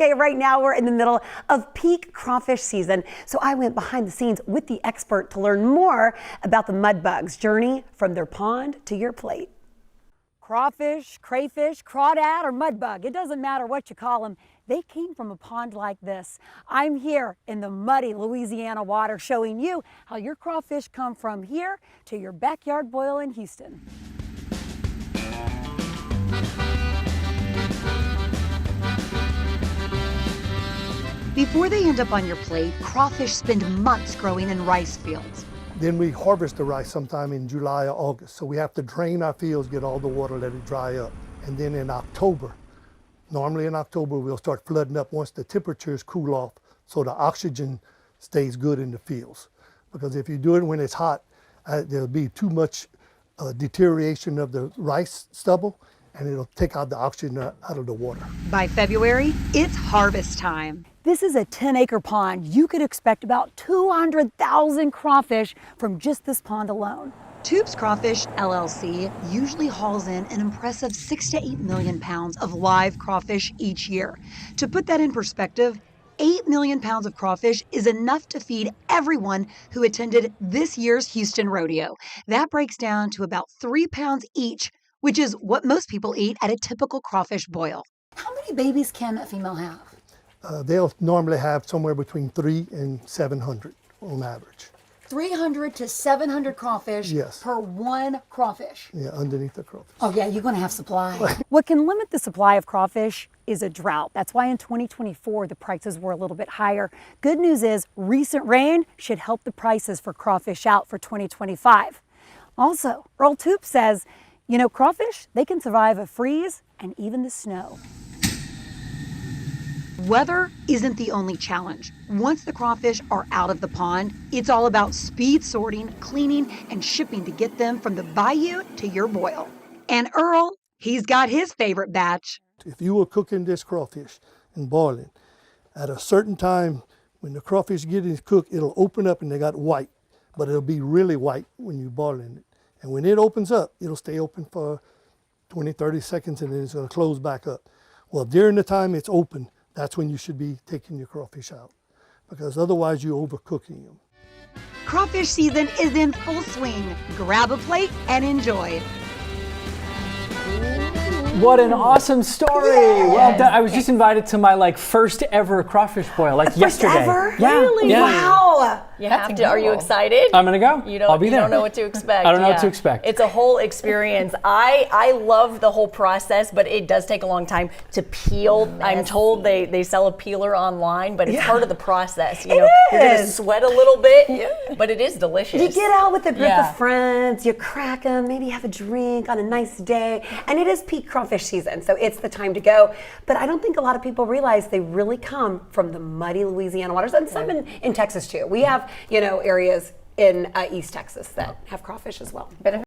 Okay, right now we're in the middle of peak crawfish season, so I went behind the scenes with the expert to learn more about the mudbugs' journey from their pond to your plate. Crawfish, crayfish, crawdad, or mudbug, it doesn't matter what you call them, they came from a pond like this. I'm here in the muddy Louisiana water showing you how your crawfish come from here to your backyard boil in Houston. Before they end up on your plate, crawfish spend months growing in rice fields. Then we harvest the rice sometime in July or August. So we have to drain our fields, get all the water, let it dry up. And then in October, normally in October, we'll start flooding up once the temperatures cool off so the oxygen stays good in the fields. Because if you do it when it's hot, there'll be too much deterioration of the rice stubble, and it'll take out the oxygen out of the water. By February, it's harvest time. This is a 10-acre pond. You could expect about 200,000 crawfish from just this pond alone. Tubes Crawfish LLC usually hauls in an impressive 6 to 8 million pounds of live crawfish each year. To put that in perspective, 8 million pounds of crawfish is enough to feed everyone who attended this year's Houston rodeo. That breaks down to about 3 pounds each, which is what most people eat at a typical crawfish boil. How many babies can a female have? They'll normally have somewhere between 300 and 700 on average. 300 to 700 crawfish per one crawfish. Yeah, underneath the crawfish. Oh yeah, you're gonna have supply. What can limit the supply of crawfish is a drought. That's why in 2024, the prices were a little bit higher. Good news is recent rain should help the prices for crawfish out for 2025. Also, Earl Toop says, you know, crawfish, they can survive a freeze and even the snow. Weather isn't the only challenge. Once the crawfish are out of the pond, it's all about speed sorting, cleaning, and shipping to get them from the bayou to your boil. And Earl, he's got his favorite batch. If you were cooking this crawfish and boiling, at a certain time when the crawfish gets cooked, it'll open up and they got white, but it'll be really white when you're boiling it. And when it opens up, it'll stay open for 20, 30 seconds and then it's gonna close back up. Well, during the time it's open, that's when you should be taking your crawfish out, because otherwise you're overcooking them. Crawfish season is in full swing. Grab a plate and enjoy. What an awesome story! Yeah. Well done. I was just invited to my first ever crawfish boil, yesterday. Ever? Yeah. Really? Yeah. Wow! You have to. Are you excited? I'm gonna go. I'll be there. You don't know what to expect. I don't know what to expect. It's a whole experience. I love the whole process, but it does take a long time to peel. I'm told they sell a peeler online, but it's part of the process. You're gonna sweat a little bit, but it is delicious. You get out with a group of friends, you crack them, maybe have a drink on a nice day, and it is peak crawfish season, so it's the time to go. But I don't think a lot of people realize they really come from the muddy Louisiana waters, and some in Texas too. We have, areas in East Texas that have crawfish as well.